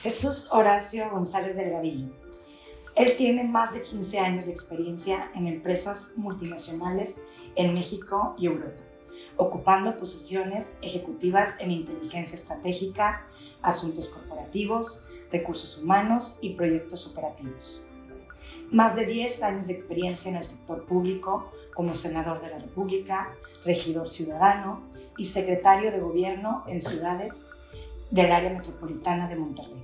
Jesús Horacio González Delgadillo. Él tiene más de 15 años de experiencia en empresas multinacionales en México y Europa, ocupando posiciones ejecutivas en inteligencia estratégica, asuntos corporativos, recursos humanos y proyectos operativos. Más de 10 años de experiencia en el sector público como senador de la República, regidor ciudadano y secretario de gobierno en ciudades del área metropolitana de Monterrey.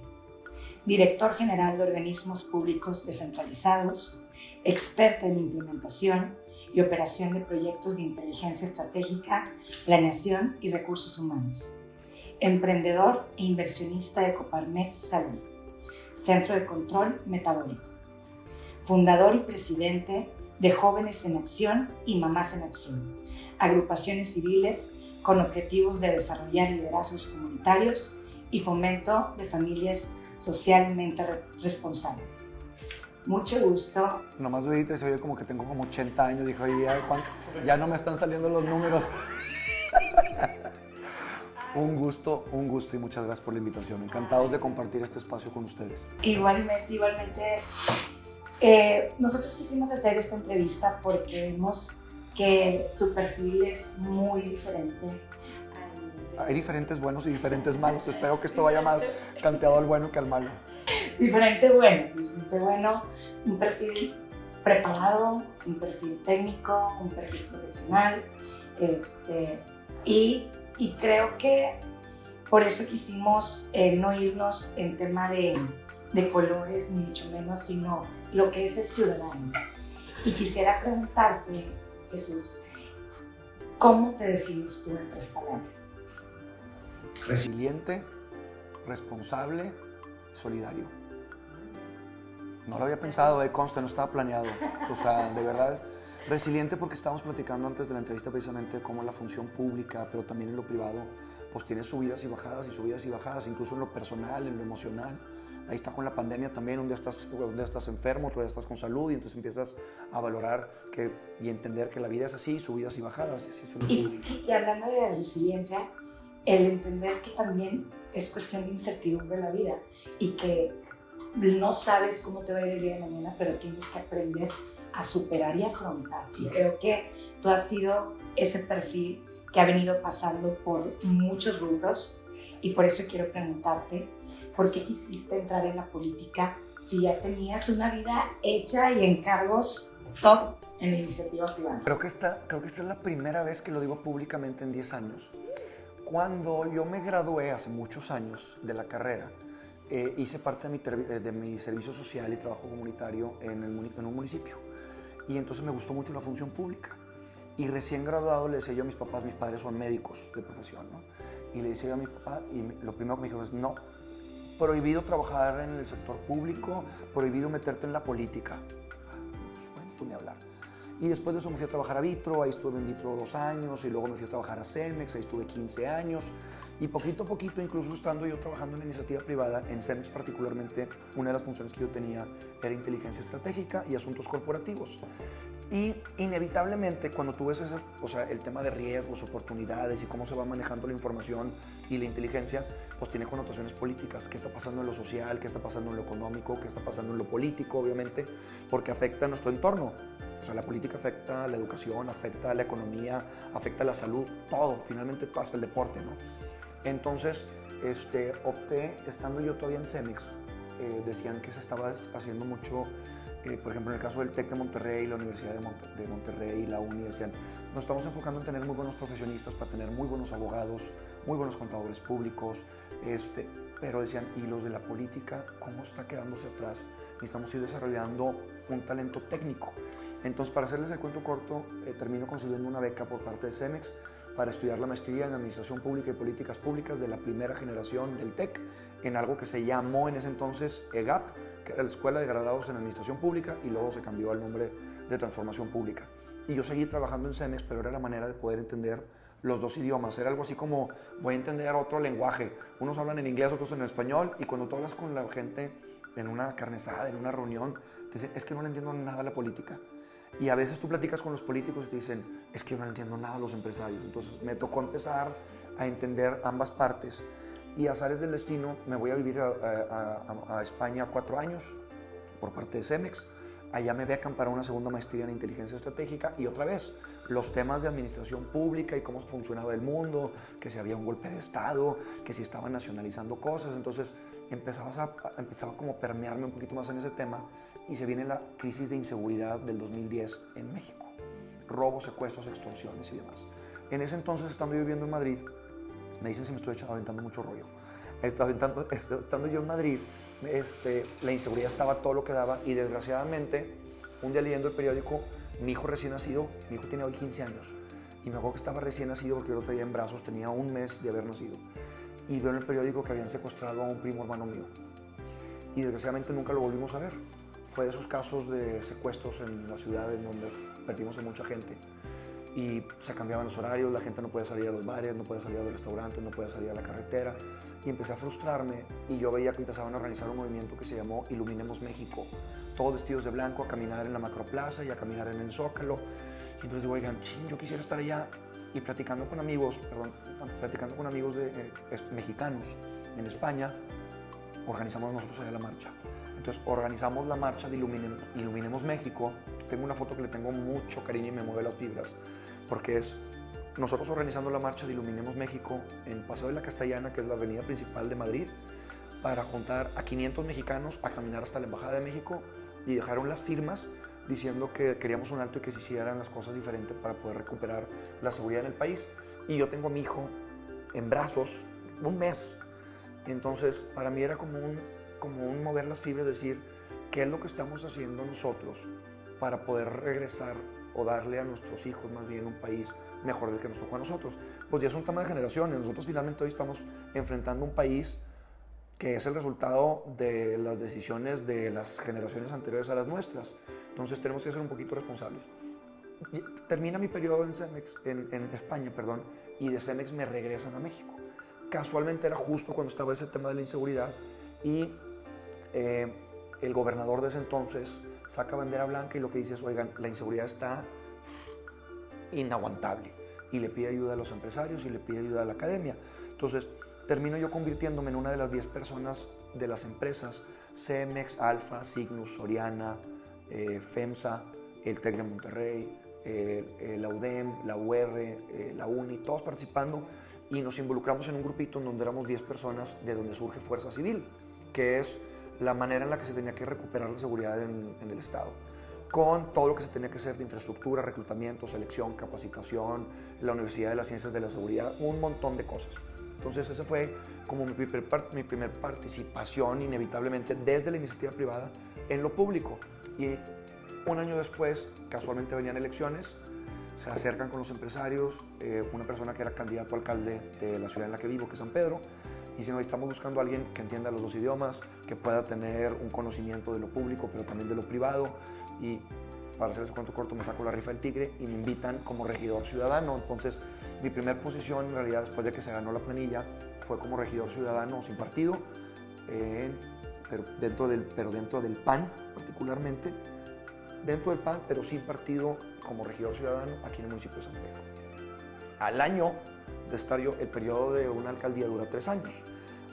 Director general de organismos públicos descentralizados, experto en implementación y operación de proyectos de inteligencia estratégica, planeación y recursos humanos. Emprendedor e inversionista de Coparmex Salud, Centro de Control Metabólico. Fundador y presidente de Jóvenes en Acción y Mamás en Acción, agrupaciones civiles con objetivos de desarrollar liderazgos comunitarios y fomento de familias socialmente responsables. Mucho gusto. Nomás ahorita se oye como que tengo como 80 años. Dije, oye, ya no me están saliendo los números. Un gusto y muchas gracias por la invitación. Encantados de compartir este espacio con ustedes. Igualmente. Nosotros quisimos hacer esta entrevista porque vemos que tu perfil es muy diferente. Hay diferentes buenos y diferentes malos. Espero que esto vaya más canteado al bueno que al malo. Diferente bueno, un perfil preparado, un perfil técnico, un perfil profesional, y creo que por eso quisimos no irnos en tema de colores, ni mucho menos, sino lo que es el ciudadano. Y quisiera preguntarte, Jesús, ¿cómo te defines tú en 3 palabras? Resiliente, responsable, solidario. No lo había pensado, consta, no estaba planeado. O sea, de verdad, resiliente porque estábamos platicando antes de la entrevista precisamente cómo la función pública, pero también en lo privado, pues tiene subidas y bajadas, incluso en lo personal, en lo emocional. Ahí está con la pandemia también, un día estás enfermo, otro día estás con salud y entonces empiezas a valorar y entender que la vida es así, subidas y bajadas. Y hablando de resiliencia, el entender que también es cuestión de incertidumbre en la vida y que no sabes cómo te va a ir el día de mañana, pero tienes que aprender a superar y afrontar. Y creo que tú has sido ese perfil que ha venido pasando por muchos rubros y por eso quiero preguntarte, ¿por qué quisiste entrar en la política si ya tenías una vida hecha y en cargos top en la iniciativa privada? Creo que esta es la primera vez que lo digo públicamente en 10 años. Cuando yo me gradué hace muchos años de la carrera, hice parte de mi servicio social y trabajo comunitario en un municipio. Y entonces me gustó mucho la función pública. Y recién graduado le decía yo a mis papás, mis padres son médicos de profesión, ¿no? Y le decía yo a mi papá, y lo primero que me dijo es, no, prohibido trabajar en el sector público, prohibido meterte en la política. Pues, bueno, tú ni hablar. Y después de eso me fui a trabajar a Vitro, ahí estuve en Vitro 2 años, y luego me fui a trabajar a Cemex, ahí estuve 15 años. Y poquito a poquito, incluso estando yo trabajando en la iniciativa privada, en Cemex particularmente, una de las funciones que yo tenía era inteligencia estratégica y asuntos corporativos. Y inevitablemente cuando tú ves el tema de riesgos, oportunidades y cómo se va manejando la información y la inteligencia, pues tiene connotaciones políticas. ¿Qué está pasando en lo social? ¿Qué está pasando en lo económico? ¿Qué está pasando en lo político? Obviamente, porque afecta a nuestro entorno. O sea, la política afecta a la educación, afecta a la economía, afecta a la salud, todo, finalmente hasta el deporte, ¿no? Entonces, opté, estando yo todavía en Cemex, decían que se estaba haciendo mucho, por ejemplo, en el caso del TEC de Monterrey, la Universidad de Monterrey, la UNI, decían, nos estamos enfocando en tener muy buenos profesionistas para tener muy buenos abogados, muy buenos contadores públicos, pero decían, ¿y los de la política cómo está quedándose atrás? Necesitamos ir desarrollando un talento técnico. Entonces, para hacerles el cuento corto, termino consiguiendo una beca por parte de Cemex para estudiar la maestría en Administración Pública y Políticas Públicas de la primera generación del TEC en algo que se llamó en ese entonces EGAP, que era la Escuela de Graduados en Administración Pública, y luego se cambió al nombre de Transformación Pública. Y yo seguí trabajando en Cemex, pero era la manera de poder entender los 2 idiomas. Era algo así como, voy a entender otro lenguaje. Unos hablan en inglés, otros en español, y cuando tú hablas con la gente en una carne asada, en una reunión, te dicen, es que no le entiendo nada a la política. Y a veces tú platicas con los políticos y te dicen, es que yo no entiendo nada a los empresarios. Entonces me tocó empezar a entender ambas partes. Y azares del destino, me voy a vivir a España 4 años por parte de Cemex. Allá me becan para una segunda maestría en inteligencia estratégica y otra vez los temas de administración pública y cómo funcionaba el mundo, que si había un golpe de Estado, que si estaban nacionalizando cosas. Entonces empezaba como a permearme un poquito más en ese tema y se viene la crisis de inseguridad del 2010 en México. Robos, secuestros, extorsiones y demás. En ese entonces, estando yo viviendo en Madrid, me dicen si me estoy aventando mucho rollo. Estando yo en Madrid, la inseguridad estaba todo lo que daba y desgraciadamente, un día leyendo el periódico, mi hijo recién nacido, mi hijo tiene hoy 15 años, y me acuerdo que estaba recién nacido porque yo lo traía en brazos, tenía un mes de haber nacido, y veo en el periódico que habían secuestrado a un primo hermano mío, y desgraciadamente nunca lo volvimos a ver. Fue de esos casos de secuestros en la ciudad en donde perdimos a mucha gente. Y se cambiaban los horarios, la gente no puede salir a los bares, no puede salir a los restaurantes, no puede salir a la carretera. Y empecé a frustrarme y yo veía que empezaban a organizar un movimiento que se llamó Iluminemos México. Todos vestidos de blanco a caminar en la Macroplaza y a caminar en el Zócalo. Y entonces digo, oigan, yo quisiera estar allá. Y platicando con amigos mexicanos en España, organizamos nosotros allá la marcha. Entonces organizamos la marcha de Iluminemos México. Tengo una foto que le tengo mucho cariño y me mueve las fibras, porque es nosotros organizando la marcha de Iluminemos México en Paseo de la Castellana, que es la avenida principal de Madrid, para juntar a 500 mexicanos a caminar hasta la Embajada de México y dejaron las firmas diciendo que queríamos un alto y que se hicieran las cosas diferentes para poder recuperar la seguridad en el país. Y yo tengo a mi hijo en brazos un mes. Entonces, para mí era como un mover las fibras, decir, ¿qué es lo que estamos haciendo nosotros para poder regresar o darle a nuestros hijos más bien un país mejor del que nos tocó a nosotros? Pues ya es un tema de generaciones. Nosotros finalmente hoy estamos enfrentando un país que es el resultado de las decisiones de las generaciones anteriores a las nuestras. Entonces tenemos que ser un poquito responsables. Termina mi periodo en Cemex, en España, perdón, y de Cemex me regresan a México. Casualmente era justo cuando estaba ese tema de la inseguridad y el gobernador de ese entonces saca bandera blanca y lo que dice es, oigan, la inseguridad está inaguantable, y le pide ayuda a los empresarios y le pide ayuda a la academia. Entonces termino yo convirtiéndome en una de las 10 personas de las empresas, Cemex, Alfa, Signus, Soriana, FEMSA, el TEC de Monterrey, la UDEM, la UR, la UNI, todos participando, y nos involucramos en un grupito en donde éramos 10 personas, de donde surge Fuerza Civil, que es la manera en la que se tenía que recuperar la seguridad en el Estado, con todo lo que se tenía que hacer de infraestructura, reclutamiento, selección, capacitación, la Universidad de las Ciencias de la Seguridad, un montón de cosas. Entonces esa fue como mi primer participación, inevitablemente, desde la iniciativa privada en lo público. Y un año después, casualmente venían elecciones, se acercan con los empresarios, una persona que era candidato a alcalde de la ciudad en la que vivo, que es San Pedro, y si no, estamos buscando a alguien que entienda los dos idiomas, que pueda tener un conocimiento de lo público, pero también de lo privado. Y para hacerles cuento corto, me saco la rifa del tigre y me invitan como regidor ciudadano. Entonces, mi primer posición, en realidad, después de que se ganó la planilla, fue como regidor ciudadano sin partido, pero dentro del PAN particularmente, dentro del PAN, pero sin partido, como regidor ciudadano aquí en el municipio de San Pedro. Al año de estar yo, el periodo de una alcaldía dura 3 años.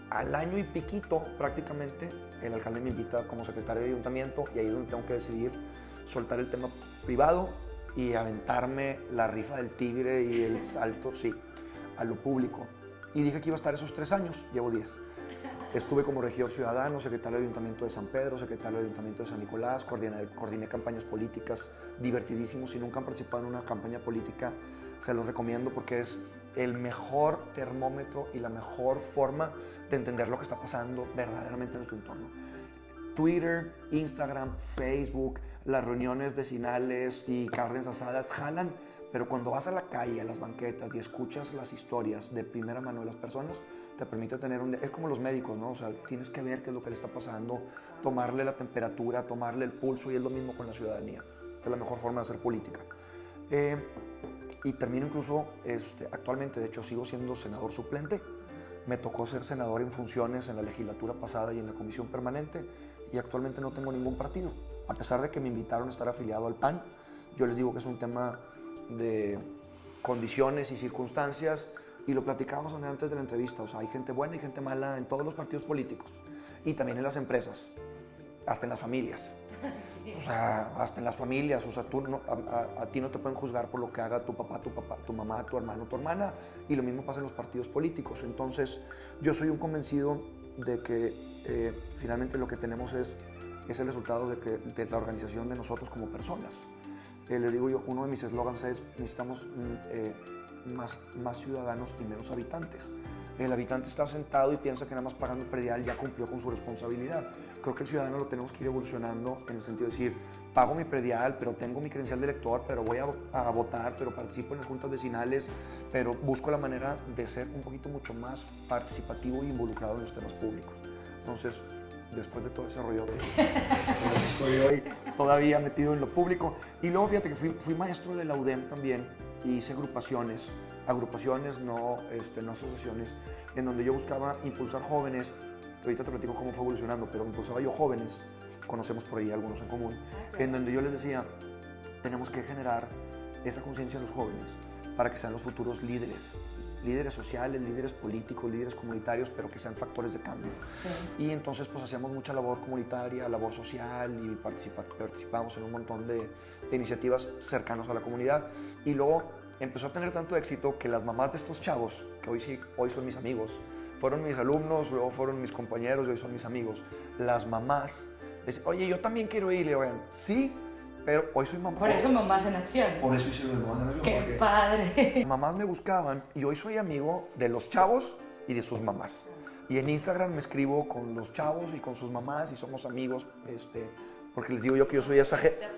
Al año y piquito, prácticamente, el alcalde me invita como secretario de ayuntamiento, y ahí es donde tengo que decidir soltar el tema privado y aventarme la rifa del tigre y el salto, sí, a lo público. Y dije que iba a estar esos 3 años, llevo 10. Estuve como regidor ciudadano, secretario de Ayuntamiento de San Pedro, secretario de Ayuntamiento de San Nicolás, coordiné campañas políticas divertidísimos. Si nunca han participado en una campaña política, se los recomiendo porque es el mejor termómetro y la mejor forma de entender lo que está pasando verdaderamente en nuestro entorno. Twitter, Instagram, Facebook, las reuniones vecinales y carnes asadas jalan, pero cuando vas a la calle, a las banquetas y escuchas las historias de primera mano de las personas, te permite tener es como los médicos, ¿no? O sea, tienes que ver qué es lo que le está pasando, tomarle la temperatura, tomarle el pulso, y es lo mismo con la ciudadanía. Es la mejor forma de hacer política. Y termino incluso, actualmente, de hecho, sigo siendo senador suplente. Me tocó ser senador en funciones en la legislatura pasada y en la comisión permanente, y actualmente no tengo ningún partido. A pesar de que me invitaron a estar afiliado al PAN, yo les digo que es un tema de condiciones y circunstancias. Y lo platicábamos antes de la entrevista, o sea, hay gente buena y gente mala en todos los partidos políticos y también en las empresas, hasta en las familias. O sea, hasta en las familias, o sea, a ti no te pueden juzgar por lo que haga tu papá, tu mamá, tu hermano, tu hermana, y lo mismo pasa en los partidos políticos. Entonces, yo soy un convencido de que finalmente lo que tenemos es el resultado de la organización de nosotros como personas. Les digo yo, uno de mis eslogans es: necesitamos más ciudadanos y menos habitantes. El habitante está sentado y piensa que nada más pagando predial ya cumplió con su responsabilidad. Creo que el ciudadano lo tenemos que ir evolucionando en el sentido de decir: pago mi predial, pero tengo mi credencial de elector, pero voy a votar, pero participo en las juntas vecinales, pero busco la manera de ser un poquito mucho más participativo e involucrado en los temas públicos. Entonces, después de todo ese rollote, estoy hoy todavía metido en lo público. Y luego fíjate que fui maestro de la UDEM también y hice agrupaciones, no asociaciones, en donde yo buscaba impulsar jóvenes. Ahorita te platico cómo fue evolucionando, pero impulsaba yo jóvenes, conocemos por ahí algunos en común, en donde yo les decía: tenemos que generar esa conciencia en los jóvenes para que sean los futuros líderes sociales, líderes políticos, líderes comunitarios, pero que sean factores de cambio. Sí. Y entonces pues hacíamos mucha labor comunitaria, labor social, y participábamos en un montón de iniciativas cercanas a la comunidad. Y luego empezó a tener tanto éxito que las mamás de estos chavos, que hoy son mis amigos, fueron mis alumnos, luego fueron mis compañeros y hoy son mis amigos, las mamás decían: oye, yo también quiero ir. Y le digo: sí, pero hoy soy mamá. Por eso Mamás en Acción. Por eso hice lo de Mamás en Acción. ¡Qué padre! Mamás me buscaban y hoy soy amigo de los chavos y de sus mamás. Y en Instagram me escribo con los chavos y con sus mamás y somos amigos, porque les digo yo que yo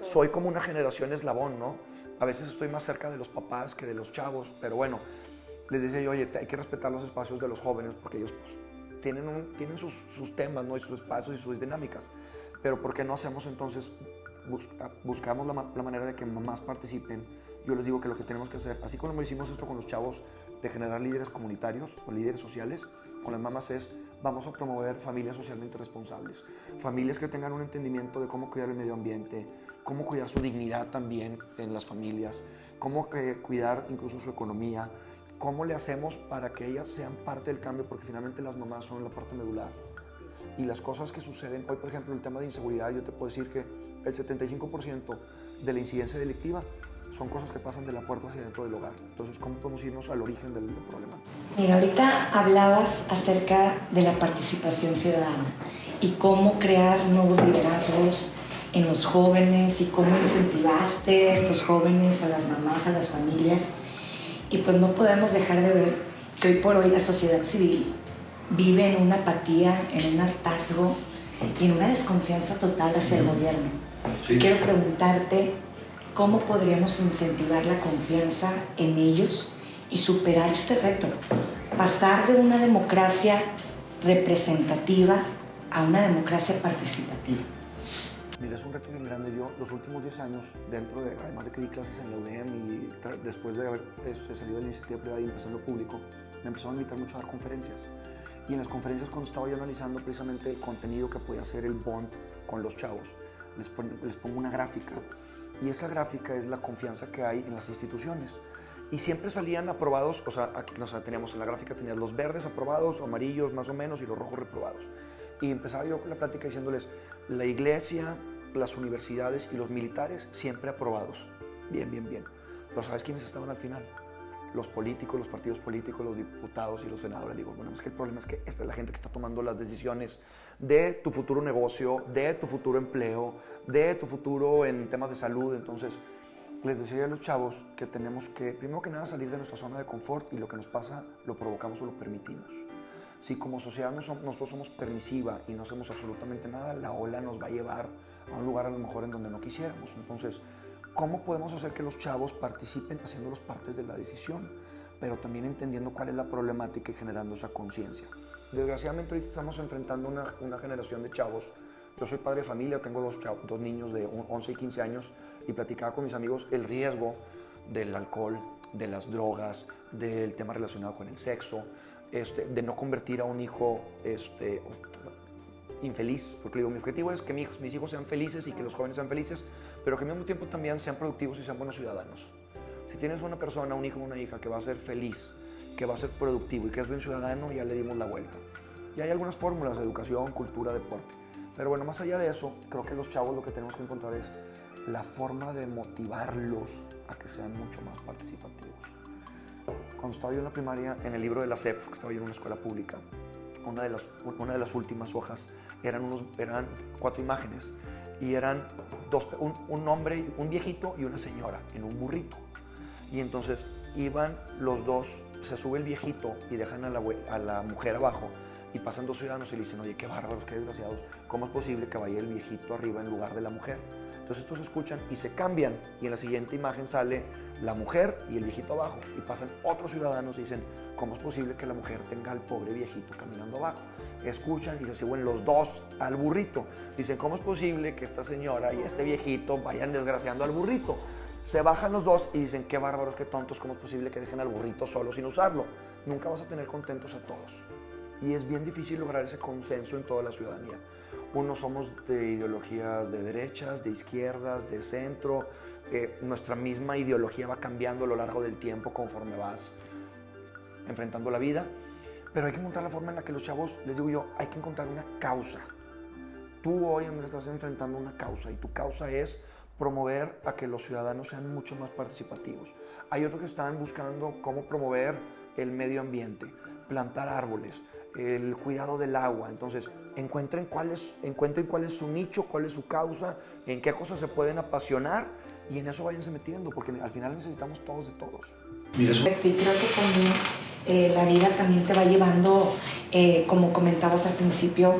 soy como una generación eslabón, ¿no? A veces estoy más cerca de los papás que de los chavos, pero bueno, les decía yo: oye, hay que respetar los espacios de los jóvenes porque ellos pues, tienen sus temas, ¿no? Y sus espacios y sus dinámicas. Pero ¿por qué no hacemos entonces? Buscamos la manera de que mamás participen. Yo les digo que lo que tenemos que hacer, así como hicimos esto con los chavos, de generar líderes comunitarios o líderes sociales, con las mamás vamos a promover familias socialmente responsables, familias que tengan un entendimiento de cómo cuidar el medio ambiente, cómo cuidar su dignidad también en las familias, cómo cuidar incluso su economía, cómo le hacemos para que ellas sean parte del cambio, porque finalmente las mamás son la parte medular. Y las cosas que suceden hoy, por ejemplo, el tema de inseguridad, yo te puedo decir que el 75% de la incidencia delictiva son cosas que pasan de la puerta hacia dentro del hogar. Entonces, ¿cómo podemos irnos al origen del problema? Mira, ahorita hablabas acerca de la participación ciudadana y cómo crear nuevos liderazgos en los jóvenes y cómo incentivaste a estos jóvenes, a las mamás, a las familias. Y pues no podemos dejar de ver que hoy por hoy la sociedad civil vive en una apatía, en un hartazgo y en una desconfianza total hacia el gobierno. Sí. Quiero preguntarte cómo podríamos incentivar la confianza en ellos y superar este reto, pasar de una democracia representativa a una democracia participativa. Mira, es un reto bien grande. Yo los últimos 10 años, además de que di clases en la UDEM y después de haber salido de la iniciativa privada y empezando público, me empezaron a invitar mucho a dar conferencias. Y en las conferencias, cuando estaba yo analizando precisamente el contenido que podía hacer el bond con los chavos, les pongo una gráfica. Y esa gráfica es la confianza que hay en las instituciones. Y siempre salían aprobados, teníamos en la gráfica, tenías los verdes aprobados, amarillos más o menos, y los rojos reprobados. Y empezaba yo con la plática diciéndoles: la iglesia, las universidades y los militares siempre aprobados. Bien, bien, bien. Pero ¿sabes quiénes estaban al final? Los políticos, los partidos políticos, los diputados y los senadores. Digo, bueno, es que el problema es que esta es la gente que está tomando las decisiones de tu futuro negocio, de tu futuro empleo, de tu futuro en temas de salud. Entonces, les decía a los chavos que tenemos que, primero que nada, salir de nuestra zona de confort, y lo que nos pasa lo provocamos o lo permitimos. Si como sociedad nosotros somos permisiva y no hacemos absolutamente nada, la ola nos va a llevar a un lugar a lo mejor en donde no quisiéramos. Entonces, ¿cómo podemos hacer que los chavos participen haciéndolos partes de la decisión, pero también entendiendo cuál es la problemática y generando esa conciencia? Desgraciadamente ahorita estamos enfrentando una generación de chavos. Yo soy padre de familia, tengo dos niños de 11 y 15 años, y platicaba con mis amigos el riesgo del alcohol, de las drogas, del tema relacionado con el sexo, de no convertir a un hijo infeliz, porque digo, mi objetivo es que mis hijos sean felices y que los jóvenes sean felices, pero que al mismo tiempo también sean productivos y sean buenos ciudadanos. Si tienes una persona, un hijo o una hija que va a ser feliz, que va a ser productivo y que es buen ciudadano, ya le dimos la vuelta. Y hay algunas fórmulas de educación, cultura, deporte. Pero bueno, más allá de eso, creo que los chavos lo que tenemos que encontrar es la forma de motivarlos a que sean mucho más participativos. Cuando estaba yo en la primaria, en el libro de la SEP, porque estaba yo en una escuela pública, una de las últimas hojas eran 4 imágenes y eran un hombre, un viejito y una señora en un burrito. Y entonces iban los dos, se sube el viejito y dejan a la mujer abajo y pasan 2 ciudadanos y le dicen, oye, qué bárbaros, qué desgraciados, ¿cómo es posible que vaya el viejito arriba en lugar de la mujer? Entonces estos escuchan y se cambian y en la siguiente imagen sale la mujer y el viejito abajo y pasan otros ciudadanos y dicen, ¿cómo es posible que la mujer tenga al pobre viejito caminando abajo? Escuchan y se suben los 2 al burrito. Dicen, ¿cómo es posible que esta señora y este viejito vayan desgraciando al burrito? Se bajan los 2 y dicen, qué bárbaros, qué tontos, ¿cómo es posible que dejen al burrito solo sin usarlo? Nunca vas a tener contentos a todos. Y es bien difícil lograr ese consenso en toda la ciudadanía. Unos somos de ideologías de derechas, de izquierdas, de centro. Nuestra misma ideología va cambiando a lo largo del tiempo conforme vas enfrentando la vida. Pero hay que encontrar la forma en la que los chavos, les digo yo, hay que encontrar una causa. Tú hoy, Andrés, estás enfrentando una causa y tu causa es promover a que los ciudadanos sean mucho más participativos. Hay otros que están buscando cómo promover el medio ambiente, plantar árboles, el cuidado del agua. Entonces, encuentren cuál es su nicho, cuál es su causa, en qué cosas se pueden apasionar y en eso váyanse metiendo, porque al final necesitamos todos de todos. Mira eso. Y creo que también la vida también te va llevando, como comentabas al principio,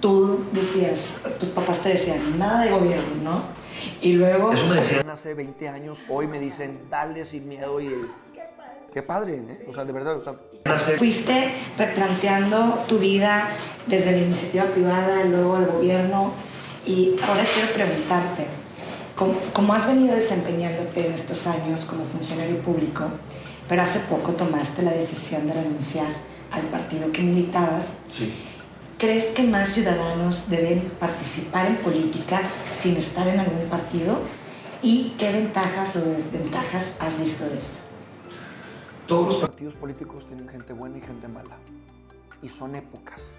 tú decías, tus papás te decían, nada de gobierno, ¿no? Y luego... Eso me decían hace 20 años, hoy me dicen, dale sin miedo y... Qué padre, ¿eh? O sea, de verdad, o sea... Fuiste replanteando tu vida desde la iniciativa privada, luego al gobierno, y ahora quiero preguntarte, ¿cómo has venido desempeñándote en estos años como funcionario público, pero hace poco tomaste la decisión de renunciar al partido que militabas? Sí. ¿Crees que más ciudadanos deben participar en política sin estar en algún partido? ¿Y qué ventajas o desventajas has visto de esto? Todos los partidos políticos tienen gente buena y gente mala. Y son épocas.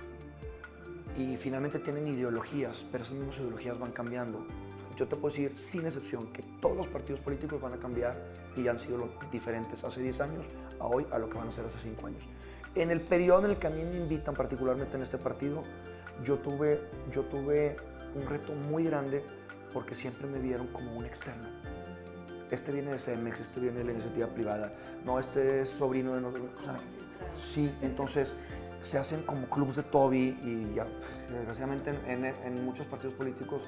Y finalmente tienen ideologías, pero esas mismas ideologías van cambiando. O sea, yo te puedo decir, sin excepción, que todos los partidos políticos van a cambiar y han sido diferentes hace 10 años a hoy a lo que van a ser hace 5 años. En el periodo en el que a mí me invitan, particularmente en este partido, yo tuve un reto muy grande porque siempre me vieron como un externo. Este viene de Cemex, este viene de la iniciativa privada, no, este es sobrino de nosotros. O sea, sí, entonces se hacen como clubs de Toby y ya, desgraciadamente en muchos partidos políticos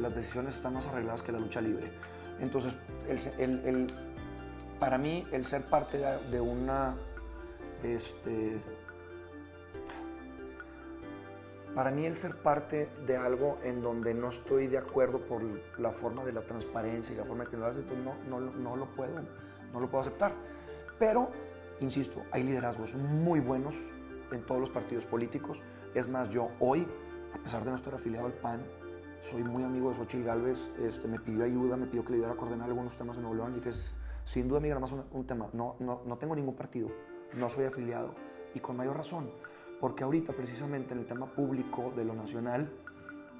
las decisiones están más arregladas que la lucha libre. Entonces, para mí, el ser parte de una... Para mí el ser parte de algo en donde no estoy de acuerdo por la forma de la transparencia y la forma en que lo hace, pues no lo puedo aceptar. Pero, insisto, hay liderazgos muy buenos en todos los partidos políticos. Es más, yo hoy, a pesar de no estar afiliado al PAN, soy muy amigo de Xochitl Gálvez, me pidió ayuda, me pidió que le ayudara a coordinar algunos temas en Nuevo León y dije, sin duda, Miguel, más un tema, no tengo ningún partido, no soy afiliado y con mayor razón. Porque ahorita, precisamente en el tema público de lo nacional,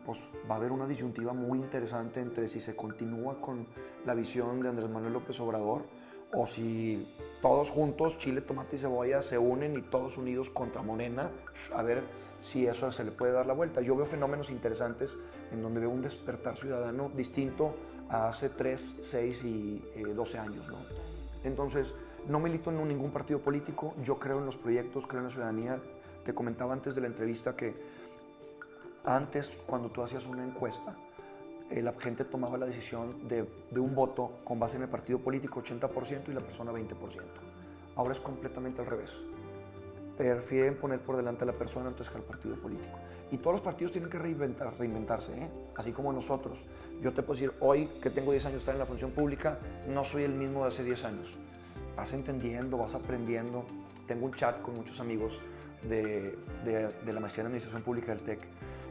pues va a haber una disyuntiva muy interesante entre si se continúa con la visión de Andrés Manuel López Obrador o si todos juntos, chile, tomate y cebolla, se unen y todos unidos contra Morena, a ver si eso se le puede dar la vuelta. Yo veo fenómenos interesantes en donde veo un despertar ciudadano distinto a hace 3, 6 y 12 años, ¿no? Entonces, no milito en ningún partido político, yo creo en los proyectos, creo en la ciudadanía. Te comentaba antes de la entrevista que antes, cuando tú hacías una encuesta, la gente tomaba la decisión de un voto con base en el partido político 80% y la persona 20%. Ahora es completamente al revés. Prefieren poner por delante a la persona antes que al partido político. Y todos los partidos tienen que reinventarse, ¿eh? Así como nosotros. Yo te puedo decir, hoy que tengo 10 años de estar en la función pública, no soy el mismo de hace 10 años. Vas entendiendo, vas aprendiendo. Tengo un chat con muchos amigos de la maestría en Administración Pública del TEC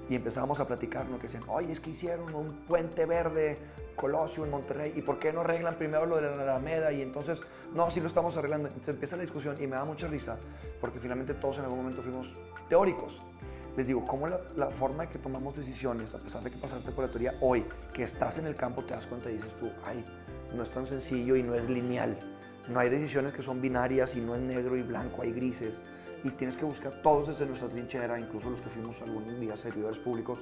y empezábamos a platicar, ¿no? Que decían, oye, es que hicieron un puente verde Colosio en Monterrey, ¿y por qué no arreglan primero lo de la Alameda? Y entonces, no, sí lo estamos arreglando. Entonces empieza la discusión y me da mucha risa, porque finalmente todos en algún momento fuimos teóricos. Les digo, cómo la forma en que tomamos decisiones, a pesar de que pasaste por la teoría, hoy que estás en el campo te das cuenta y dices tú, ay, no es tan sencillo y no es lineal. No hay decisiones que son binarias y no es negro y blanco, hay grises. Y tienes que buscar todos desde nuestra trinchera, incluso los que fuimos algún día servidores públicos.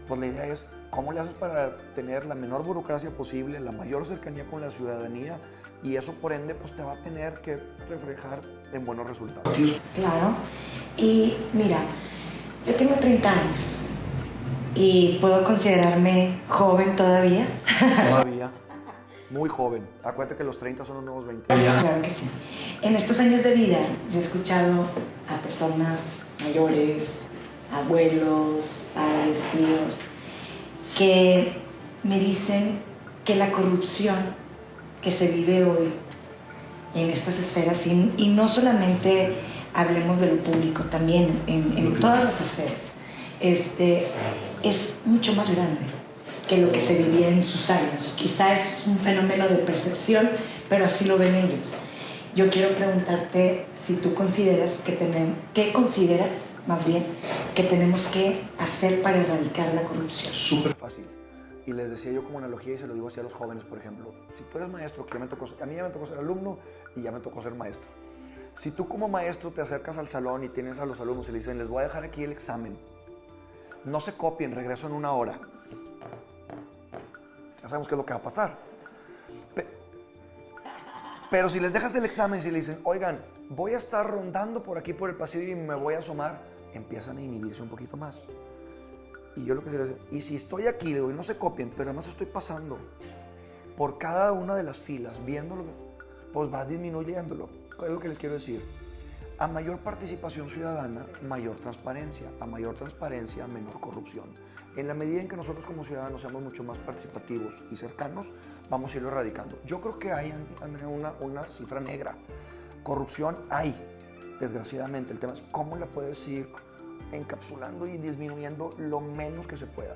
Pues la idea es, ¿cómo le haces para tener la menor burocracia posible, la mayor cercanía con la ciudadanía? Y eso, por ende, pues te va a tener que reflejar en buenos resultados. Claro. Y mira, yo tengo 30 años y puedo considerarme joven todavía. Todavía. Muy joven. Acuérdate que los 30 son los nuevos 20. Claro que sí. En estos años de vida yo he escuchado a personas mayores, abuelos, padres, tíos, que me dicen que la corrupción que se vive hoy en estas esferas, y no solamente hablemos de lo público, también en todas las esferas, es mucho más grande que lo que se vivía en sus años. Quizá es un fenómeno de percepción, pero así lo ven ellos. Yo quiero preguntarte si tú consideras ¿qué consideras, más bien, que tenemos que hacer para erradicar la corrupción? Súper fácil. Y les decía yo como analogía, y se lo digo así a los jóvenes, por ejemplo, si tú eres maestro, que a mí ya me tocó ser alumno y ya me tocó ser maestro. Si tú como maestro te acercas al salón y tienes a los alumnos y le dicen, les voy a dejar aquí el examen, no se copien, regreso en 1 hora. Ya sabemos qué es lo que va a pasar. Pero si les dejas el examen y si le dicen, oigan, voy a estar rondando por aquí por el pasillo y me voy a asomar, empiezan a inhibirse un poquito más. Y yo lo que quiero decir, y si estoy aquí, le digo, y no se copien, pero además estoy pasando por cada una de las filas, viéndolo, pues vas disminuyéndolo. ¿Cuál es lo que les quiero decir? A mayor participación ciudadana, mayor transparencia. A mayor transparencia, menor corrupción. En la medida en que nosotros como ciudadanos seamos mucho más participativos y cercanos, vamos a irlo erradicando. Yo creo que hay, Andrea, una cifra negra. Corrupción hay, desgraciadamente. El tema es cómo la puedes ir encapsulando y disminuyendo lo menos que se pueda.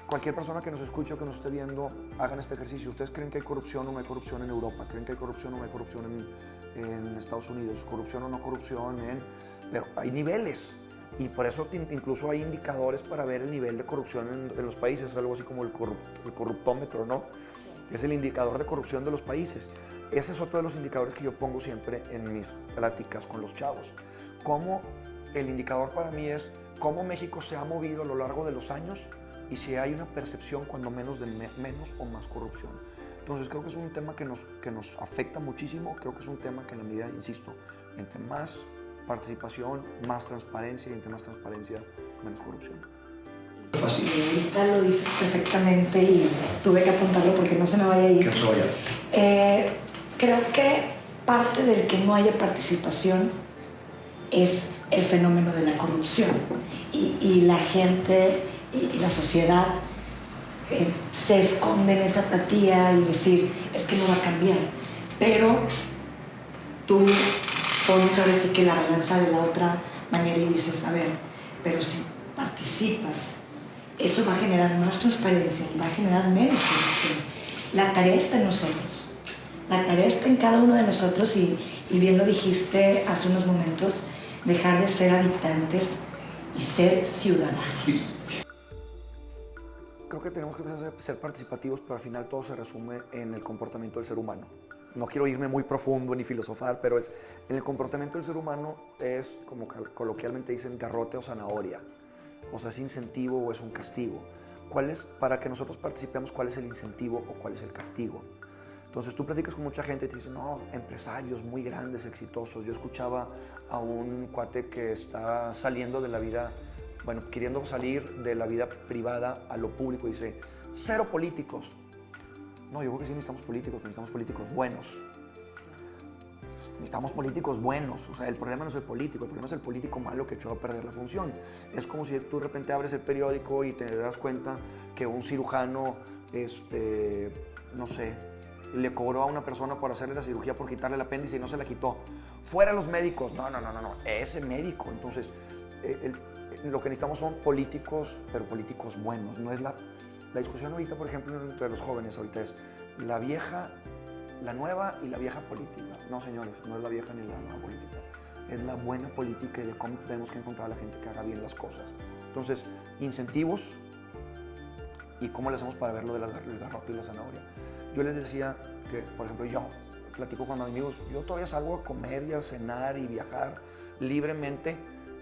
Cualquier persona que nos escuche o que nos esté viendo, hagan este ejercicio. ¿Ustedes creen que hay corrupción o no hay corrupción en Europa? ¿Creen que hay corrupción o no hay corrupción en Estados Unidos? ¿Corrupción o no corrupción Pero hay niveles. Y por eso incluso hay indicadores para ver el nivel de corrupción en los países, algo así como el corruptómetro, ¿no? Es el indicador de corrupción de los países. Ese es otro de los indicadores que yo pongo siempre en mis pláticas con los chavos. Como el indicador para mí es cómo México se ha movido a lo largo de los años y si hay una percepción cuando menos de menos o más corrupción. Entonces creo que es un tema que nos afecta muchísimo, creo que es un tema que en la medida, insisto, entre más participación, más transparencia, y entre más transparencia, menos corrupción. Fácil. Ahorita lo dices perfectamente y tuve que apuntarlo porque no se me vaya a ir. Que no se vaya. Creo que parte del que no haya participación es el fenómeno de la corrupción y la gente y la sociedad se esconde en esa apatía y decir, es que no va a cambiar. Pero tú pones ahora sí que la balanza de la otra manera y dices, a ver, pero si participas, eso va a generar más transparencia y va a generar menos corrupción. La tarea está en nosotros. La tarea está en cada uno de nosotros y bien lo dijiste hace unos momentos, dejar de ser habitantes y ser ciudadanos. Sí. Creo que tenemos que ser participativos, pero al final todo se resume en el comportamiento del ser humano. No quiero irme muy profundo ni filosofar, pero en el comportamiento del ser humano es, como coloquialmente dicen, garrote o zanahoria. O sea, es incentivo o es un castigo. Para que nosotros participemos, cuál es el incentivo o cuál es el castigo? Entonces tú platicas con mucha gente y te dicen, no, empresarios muy grandes, exitosos. Yo escuchaba a un cuate que está saliendo de la vida, queriendo salir de la vida privada a lo público, dice, 0 políticos. No, yo creo que sí necesitamos políticos, pero necesitamos políticos buenos. Necesitamos políticos buenos. O sea, el problema no es el político, el problema es el político malo que echó a perder la función. Es como si tú de repente abres el periódico y te das cuenta que un cirujano, no sé, le cobró a una persona por hacerle la cirugía por quitarle el apéndice y no se la quitó. ¡Fuera los médicos! No, ese médico. Entonces, lo que necesitamos son políticos, pero políticos buenos. No es La discusión ahorita, por ejemplo, entre los jóvenes ahorita es la nueva y la vieja política. No, señores, no es la vieja ni la nueva política. Es la buena política y de cómo tenemos que encontrar a la gente que haga bien las cosas. Entonces, incentivos y cómo le hacemos para ver lo del garrote y la zanahoria. Yo les decía que, por ejemplo, yo platico con mis amigos, yo todavía salgo a comer y a cenar y viajar libremente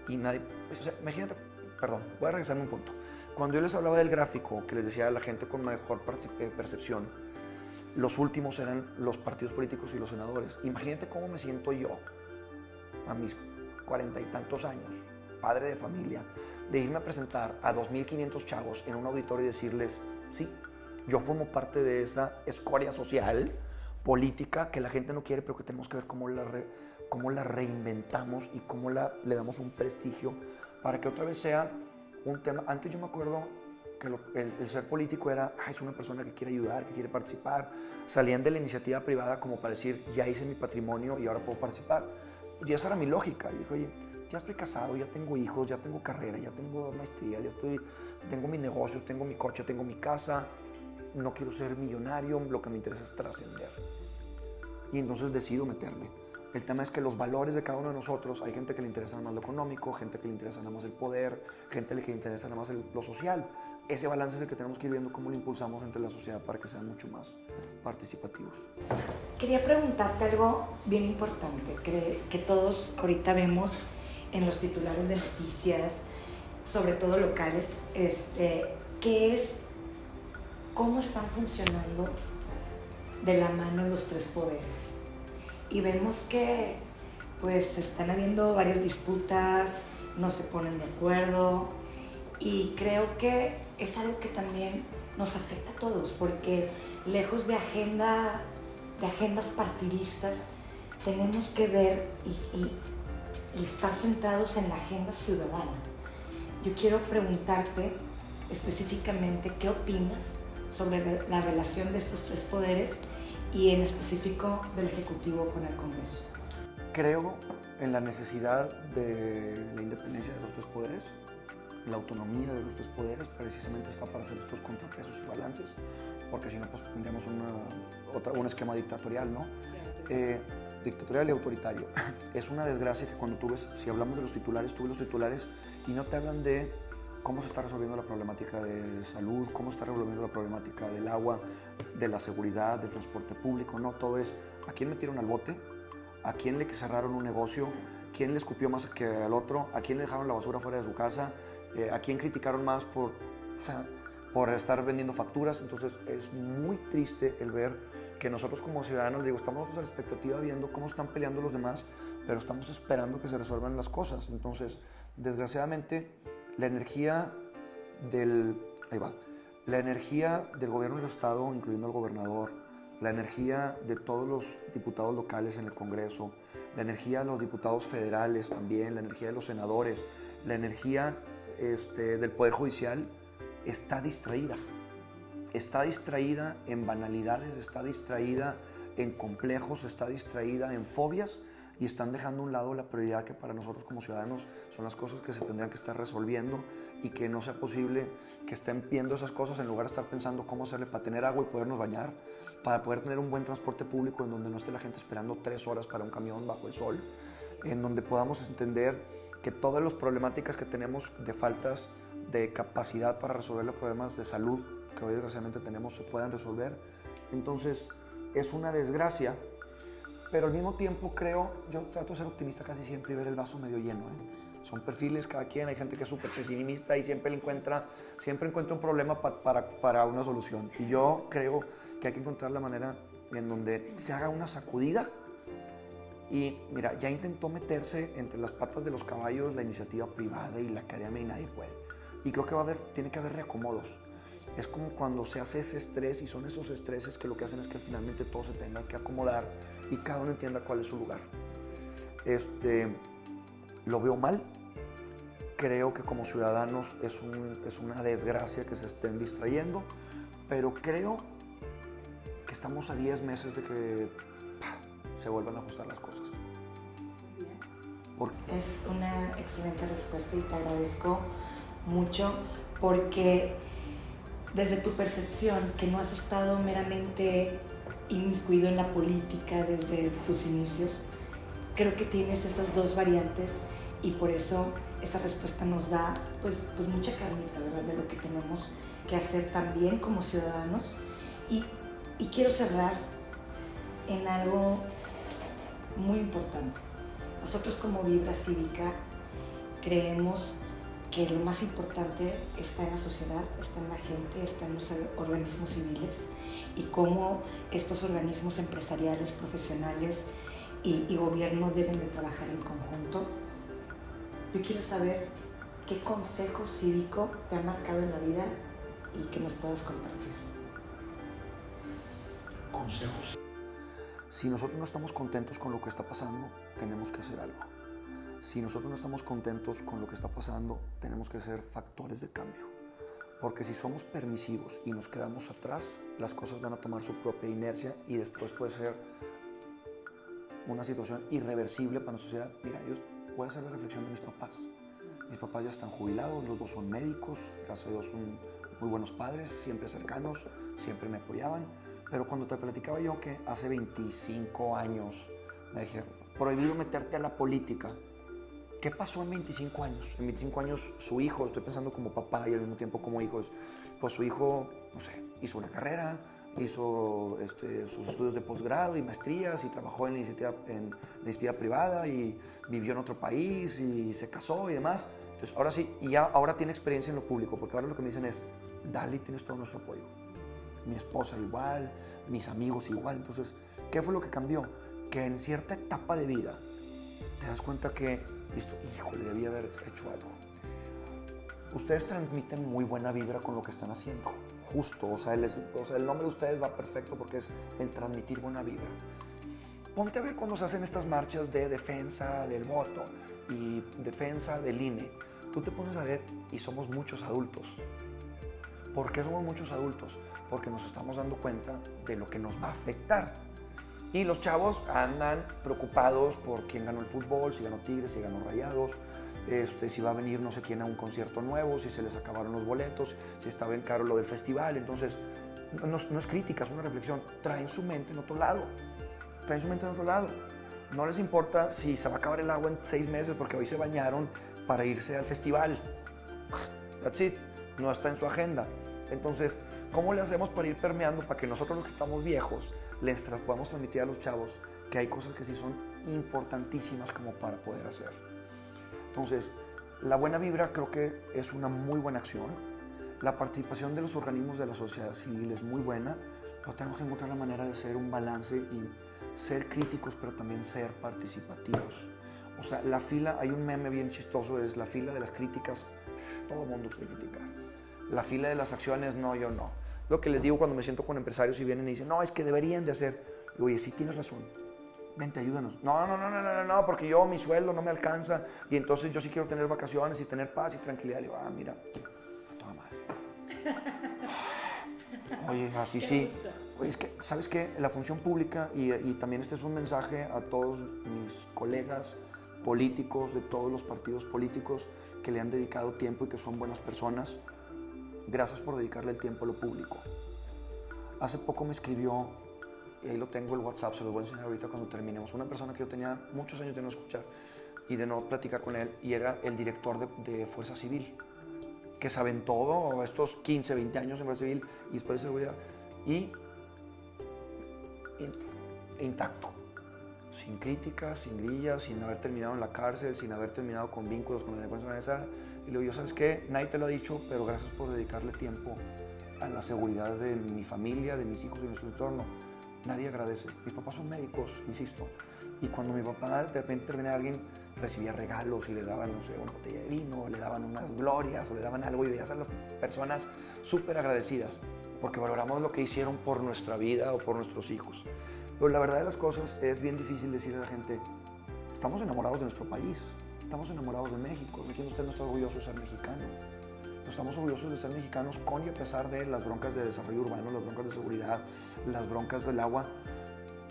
y nadie... O sea, imagínate, perdón, voy a regresarme un punto. Cuando yo les hablaba del gráfico, que les decía a la gente con mejor percepción, los últimos eran los partidos políticos y los senadores. Imagínate cómo me siento yo a mis 40 y tantos años, padre de familia, de irme a presentar a 2.500 chavos en un auditorio y decirles, sí, yo formo parte de esa escoria social, política, que la gente no quiere, pero que tenemos que ver cómo la reinventamos y cómo le damos un prestigio para que otra vez sea un tema. Antes yo me acuerdo que el ser político era, es una persona que quiere ayudar, que quiere participar. Salían de la iniciativa privada como para decir, ya hice mi patrimonio y ahora puedo participar. Y esa era mi lógica. Yo dije, oye, ya estoy casado, ya tengo hijos, ya tengo carrera, ya tengo maestría, tengo mis negocios, tengo mi coche, tengo mi casa, no quiero ser millonario, lo que me interesa es trascender. Y entonces decido meterme. El tema es que los valores de cada uno de nosotros, hay gente que le interesa nada más lo económico, gente que le interesa nada más el poder, gente que le interesa nada más lo social. Ese balance es el que tenemos que ir viendo cómo lo impulsamos entre la sociedad para que sean mucho más participativos. Quería preguntarte algo bien importante, que todos ahorita vemos en los titulares de noticias, sobre todo locales, que es cómo están funcionando de la mano los tres poderes. Y vemos que pues están habiendo varias disputas, no se ponen de acuerdo y creo que es algo que también nos afecta a todos porque lejos de agendas partidistas tenemos que ver y estar centrados en la agenda ciudadana. Yo quiero preguntarte específicamente qué opinas sobre la relación de estos tres poderes y en específico del Ejecutivo con el Congreso. Creo en la necesidad de la independencia de los tres poderes, la autonomía de los tres poderes precisamente está para hacer estos contrapesos y balances, porque si no pues tendríamos un esquema dictatorial, ¿no? Dictatorial y autoritario. Es una desgracia que cuando tú ves, si hablamos de los titulares, tú ves los titulares y no te hablan de cómo se está resolviendo la problemática de salud, cómo se está resolviendo la problemática del agua, de la seguridad, del transporte público, no, todo es a quién metieron al bote, a quién le cerraron un negocio, quién le escupió más que al otro, a quién le dejaron la basura fuera de su casa, a quién criticaron más por estar vendiendo facturas. Entonces es muy triste el ver que nosotros como ciudadanos, estamos a la expectativa viendo cómo están peleando los demás, pero estamos esperando que se resuelvan las cosas. Entonces, desgraciadamente, la energía del gobierno del estado, incluyendo el gobernador, la energía de todos los diputados locales en el Congreso, la energía de los diputados federales también, la energía de los senadores, la energía del Poder Judicial está distraída. Está distraída en banalidades, está distraída en complejos, está distraída en fobias y están dejando a un lado la prioridad que para nosotros como ciudadanos son las cosas que se tendrían que estar resolviendo y que no sea posible que estén viendo esas cosas en lugar de estar pensando cómo hacerle para tener agua y podernos bañar, para poder tener un buen transporte público en donde no esté la gente esperando 3 horas para un camión bajo el sol, en donde podamos entender que todas las problemáticas que tenemos de faltas de capacidad para resolver los problemas de salud que hoy desgraciadamente tenemos se puedan resolver. Entonces es una desgracia, pero al mismo tiempo yo trato de ser optimista casi siempre y ver el vaso medio lleno. Son perfiles cada quien, hay gente que es súper pesimista y siempre encuentra un problema para una solución. Y yo creo que hay que encontrar la manera en donde se haga una sacudida. Y mira, ya intentó meterse entre las patas de los caballos la iniciativa privada y la academia y nadie puede. Y creo que tiene que haber reacomodos. Es como cuando se hace ese estrés y son esos estreses que lo que hacen es que finalmente todo se tenga que acomodar y cada uno entienda cuál es su lugar. Lo veo mal. Creo que como ciudadanos es una desgracia que se estén distrayendo, pero creo que estamos a 10 meses de que se vuelvan a ajustar las cosas. Es una excelente respuesta y te agradezco mucho porque desde tu percepción, que no has estado meramente inmiscuido en la política desde tus inicios, creo que tienes esas dos variantes y por eso esa respuesta nos da pues mucha carnita, ¿verdad? De lo que tenemos que hacer también como ciudadanos. Y quiero cerrar en algo muy importante. Nosotros como Vibra Cívica creemos que lo más importante está en la sociedad, está en la gente, está en los organismos civiles y cómo estos organismos empresariales, profesionales y gobierno deben de trabajar en conjunto. Yo quiero saber qué consejo cívico te ha marcado en la vida y que nos puedas compartir. Consejos. Si nosotros no estamos contentos con lo que está pasando, tenemos que hacer algo. Si nosotros no estamos contentos con lo que está pasando, tenemos que ser factores de cambio. Porque si somos permisivos y nos quedamos atrás, las cosas van a tomar su propia inercia y después puede ser una situación irreversible para nuestra sociedad. Mira, yo voy a hacer la reflexión de mis papás. Mis papás ya están jubilados, los dos son médicos, gracias a Dios son muy buenos padres, siempre cercanos, siempre me apoyaban. Pero cuando te platicaba yo que hace 25 años me dijeron, prohibido meterte a la política. ¿Qué pasó en 25 años? En 25 años su hijo, estoy pensando como papá y al mismo tiempo como hijos, pues su hijo, no sé, hizo una carrera, hizo sus estudios de posgrado y maestrías y trabajó en la iniciativa privada y vivió en otro país y se casó y demás. Entonces ahora sí, y ya ahora tiene experiencia en lo público, porque ahora lo que me dicen es, dale, tienes todo nuestro apoyo. Mi esposa igual, mis amigos igual. Entonces, ¿qué fue lo que cambió? Que en cierta etapa de vida te das cuenta que, híjole, debí haber hecho algo. Ustedes transmiten muy buena vibra con lo que están haciendo. Justo, o sea, el nombre de ustedes va perfecto porque es el transmitir buena vibra. Ponte a ver cuando se hacen estas marchas de defensa del voto y defensa del INE. Tú te pones a ver y somos muchos adultos. ¿Por qué somos muchos adultos? Porque nos estamos dando cuenta de lo que nos va a afectar. Y los chavos andan preocupados por quién ganó el fútbol, si ganó Tigres, si ganó Rayados, si va a venir no sé quién a un concierto nuevo, si se les acabaron los boletos, si está bien caro lo del festival. Entonces, no es crítica, es una reflexión. Traen su mente en otro lado. Traen su mente en otro lado. No les importa si se va a acabar el agua en 6 meses porque hoy se bañaron para irse al festival. That's it. No está en su agenda. Entonces, ¿cómo le hacemos para ir permeando para que nosotros los que estamos viejos les podamos transmitir a los chavos que hay cosas que sí son importantísimas como para poder hacer? Entonces, la buena vibra creo que es una muy buena acción. La participación de los organismos de la sociedad civil es muy buena, pero tenemos que encontrar la manera de hacer un balance y ser críticos, pero también ser participativos. O sea, la fila, hay un meme bien chistoso, es la fila de las críticas, todo el mundo quiere criticar. La fila de las acciones, no, yo no. Lo que les digo cuando me siento con empresarios y vienen y dicen, no, es que deberían de hacer. Y, oye, sí, tienes razón. Vente, ayúdanos. No, porque yo, mi sueldo no me alcanza y entonces yo sí quiero tener vacaciones y tener paz y tranquilidad. Le digo, mira, toda madre. Oye, así sí. Oye, es que, ¿sabes qué? La función pública, y también este es un mensaje a todos mis colegas políticos de todos los partidos políticos que le han dedicado tiempo y que son buenas personas. Gracias por dedicarle el tiempo a lo público. Hace poco me escribió, y ahí lo tengo el WhatsApp, se lo voy a enseñar ahorita cuando terminemos, una persona que yo tenía muchos años de no escuchar y de no platicar con él, y era el director de Fuerza Civil, que se aventó estos 15, 20 años en Fuerza Civil y después de seguridad, y intacto, sin críticas, sin grillas, sin haber terminado en la cárcel, sin haber terminado con vínculos con la delincuencia organizada. Y le digo, ¿sabes qué? Nadie te lo ha dicho, pero gracias por dedicarle tiempo a la seguridad de mi familia, de mis hijos y de nuestro entorno. Nadie agradece. Mis papás son médicos, insisto. Y cuando mi papá de repente terminaba, alguien recibía regalos y le daban, no sé, una botella de vino, le daban unas glorias o le daban algo, y veías a las personas súper agradecidas porque valoramos lo que hicieron por nuestra vida o por nuestros hijos. Pero la verdad de las cosas es bien difícil decirle a la gente, estamos enamorados de nuestro país, estamos enamorados de México. ¿Quién usted no está orgulloso de ser mexicano? No estamos orgullosos de ser mexicanos con y a pesar de las broncas de desarrollo urbano, las broncas de seguridad, las broncas del agua.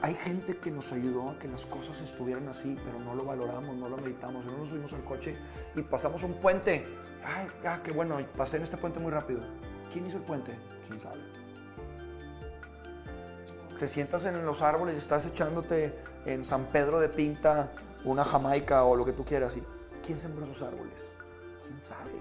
Hay gente que nos ayudó a que las cosas estuvieran así, pero no lo valoramos, no lo meditamos. No nos subimos al coche y pasamos un puente. Ay, qué bueno, pasé en este puente muy rápido. ¿Quién hizo el puente? ¿Quién sabe? Te sientas en los árboles y estás echándote en San Pedro de Pinta una jamaica o lo que tú quieras. ¿Y quién sembró esos árboles? ¿Quién sabe?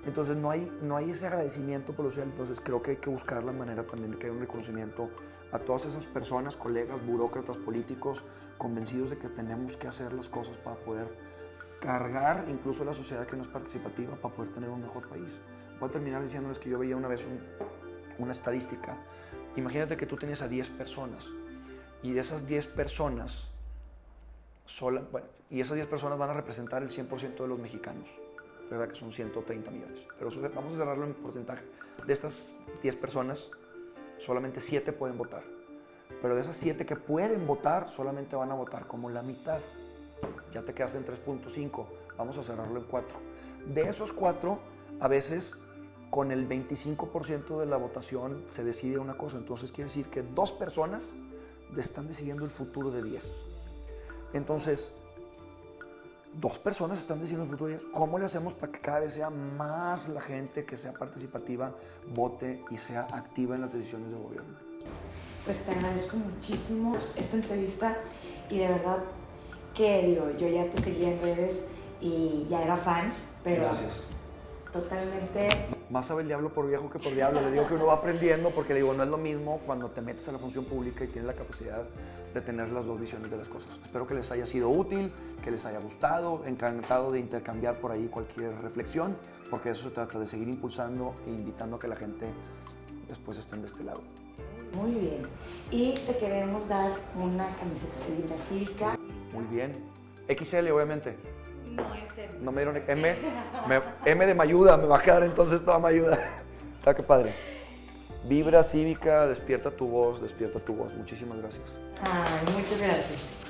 Entonces no hay ese agradecimiento por lo social. Entonces creo que hay que buscar la manera también de que haya un reconocimiento a todas esas personas, colegas, burócratas, políticos, convencidos de que tenemos que hacer las cosas para poder cargar incluso la sociedad que no es participativa, para poder tener un mejor país. Voy a terminar diciéndoles que yo veía una vez una estadística. Imagínate que tú tenías a 10 personas y de esas 10 personas, y esas 10 personas van a representar el 100% de los mexicanos, ¿verdad? Que son 130 millones. Pero vamos a cerrarlo en porcentaje. De estas 10 personas, solamente 7 pueden votar. Pero de esas 7 que pueden votar, solamente van a votar como la mitad. Ya te quedaste en 3.5, vamos a cerrarlo en 4. De esos 4, a veces con el 25% de la votación se decide una cosa. Entonces quiere decir que 2 personas están decidiendo el futuro de 10. Entonces, 2 personas están decidiendo el futuro de 10. ¿Cómo le hacemos para que cada vez sea más la gente que sea participativa, vote y sea activa en las decisiones de gobierno? Pues te agradezco muchísimo esta entrevista y de verdad que digo, yo ya te seguía en redes y ya era fan, pero gracias. Totalmente. Más sabe el diablo por viejo que por diablo. Le digo que uno va aprendiendo porque le digo, no es lo mismo cuando te metes a la función pública y tienes la capacidad de tener las 2 visiones de las cosas. Espero que les haya sido útil, que les haya gustado, encantado de intercambiar por ahí cualquier reflexión, porque de eso se trata, de seguir impulsando e invitando a que la gente después estén de este lado. Muy bien. Y te queremos dar una camiseta de Vibra Cívica. Muy bien. XL, obviamente. No es M. No me dieron M. M de Mayuda, me va a quedar entonces toda Mayuda. Está que padre. Vibra Cívica, despierta tu voz, despierta tu voz. Muchísimas gracias. Ay, muchas gracias.